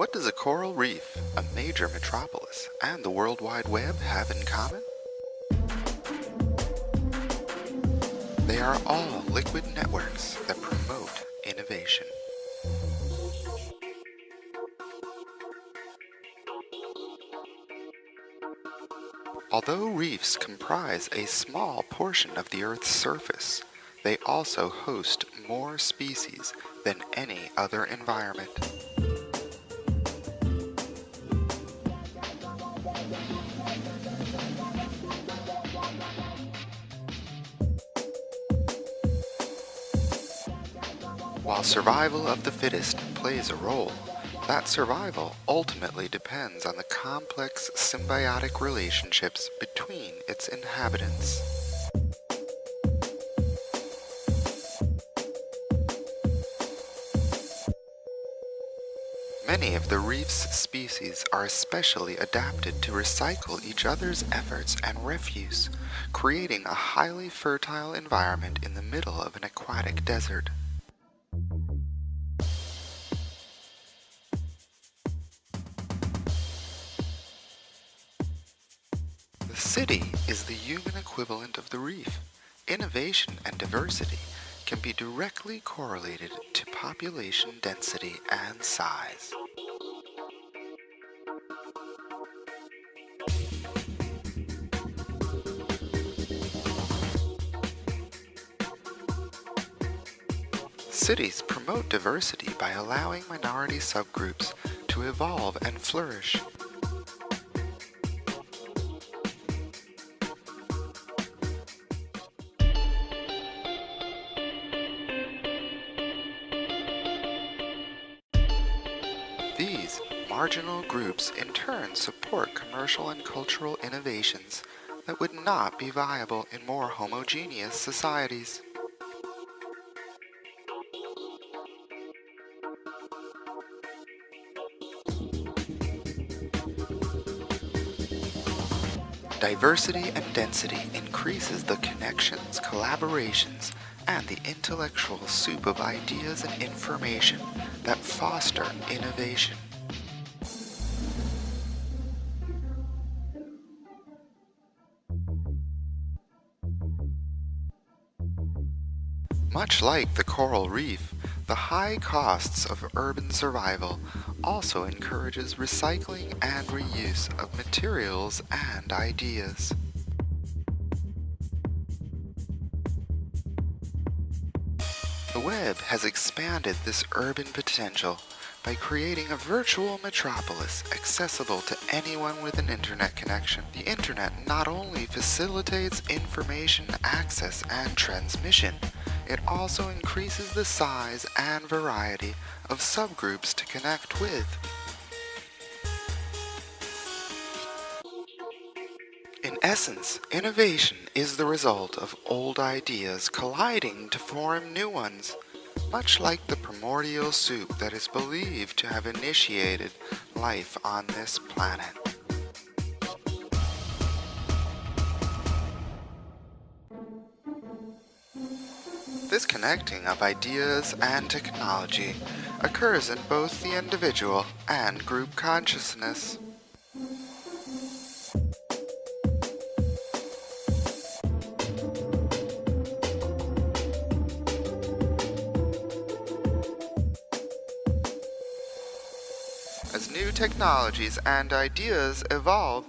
What does a coral reef, a major metropolis, and the World Wide Web have in common? They are all liquid networks that promote innovation. Although reefs comprise a small portion of the Earth's surface, they also host more species than any other environment. While survival of the fittest plays a role, that survival ultimately depends on the complex symbiotic relationships between its inhabitants. Many of the reef's species are especially adapted to recycle each other's efforts and refuse, creating a highly fertile environment in the middle of an aquatic desert. The city is the human equivalent of the reef. Innovation and diversity can be directly correlated to population density and size. Cities promote diversity by allowing minority subgroups to evolve and flourish. These marginal groups in turn support commercial and cultural innovations that would not be viable in more homogeneous societies. Diversity and density increases the connections, collaborations, and the intellectual soup of ideas and information that foster innovation. Much like the coral reef, the high costs of urban survival also encourages recycling and reuse of materials and ideas. The web has expanded this urban potential by creating a virtual metropolis accessible to anyone with an internet connection. The internet not only facilitates information access and transmission, it also increases the size and variety of subgroups to connect with. In essence, innovation is the result of old ideas colliding to form new ones, much like the primordial soup that is believed to have initiated life on this planet. This connecting of ideas and technology occurs in both the individual and group consciousness. As new technologies and ideas evolve,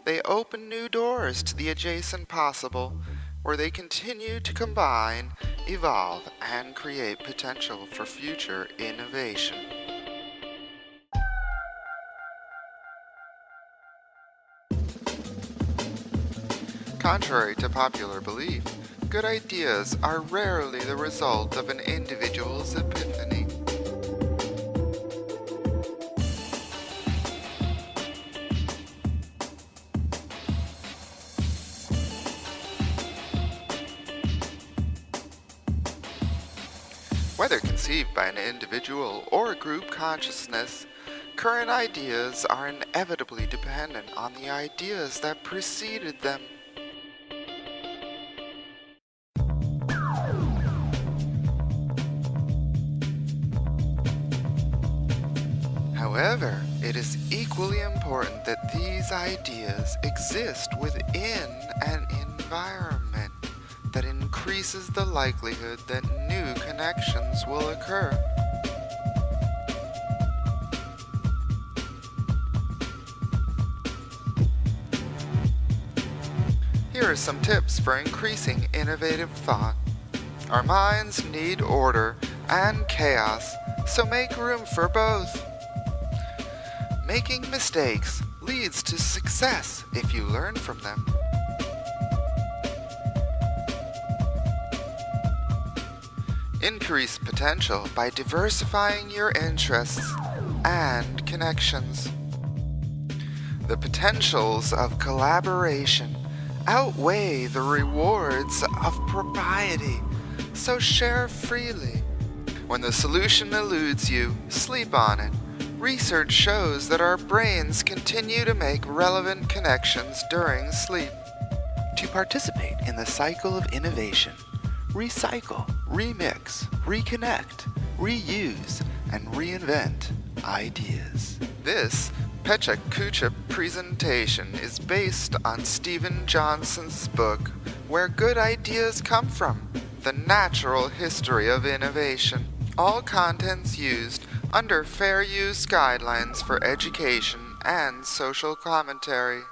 they open new doors to the adjacent possible, where they continue to combine, evolve, and create potential for future innovation. Contrary to popular belief, good ideas are rarely the result of an individual's epiphany. Whether conceived by an individual or group consciousness, current ideas are inevitably dependent on the ideas that preceded them. However, it is equally important that these ideas exist within an environment that increases the likelihood that new connections will occur. Here are some tips for increasing innovative thought. Our minds need order and chaos, so make room for both. Making mistakes leads to success if you learn from them. Increase potential by diversifying your interests and connections. The potentials of collaboration outweigh the rewards of propriety, so share freely. When the solution eludes you, sleep on it. Research shows that our brains continue to make relevant connections during sleep. To participate in the cycle of innovation, recycle, remix, reconnect, reuse, and reinvent ideas. This Pecha Kucha presentation is based on Steven Jonhnson's book, Where Good Ideas Come From, The Natural History of Innovation. All contents used under fair use guidelines for education and social commentary.